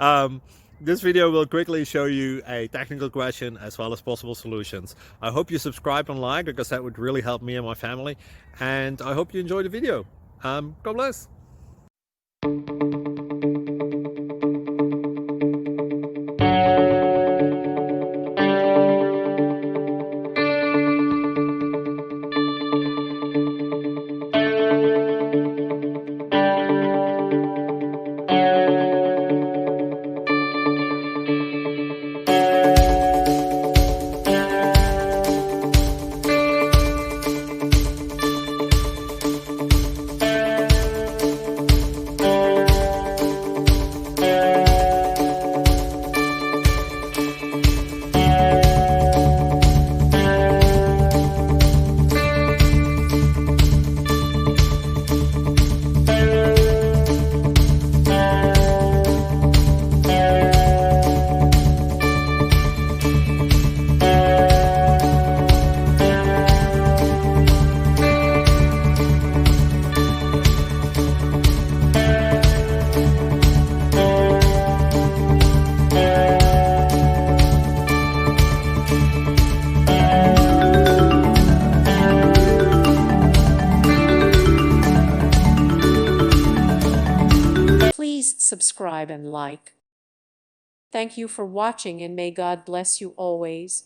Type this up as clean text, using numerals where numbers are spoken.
um, this video will quickly show you a technical question as well as possible solutions. I hope you subscribe and like, because that would really help me and my family. And I hope you enjoy the video. God bless. Please subscribe and like. Thank you for watching, and may God bless you always.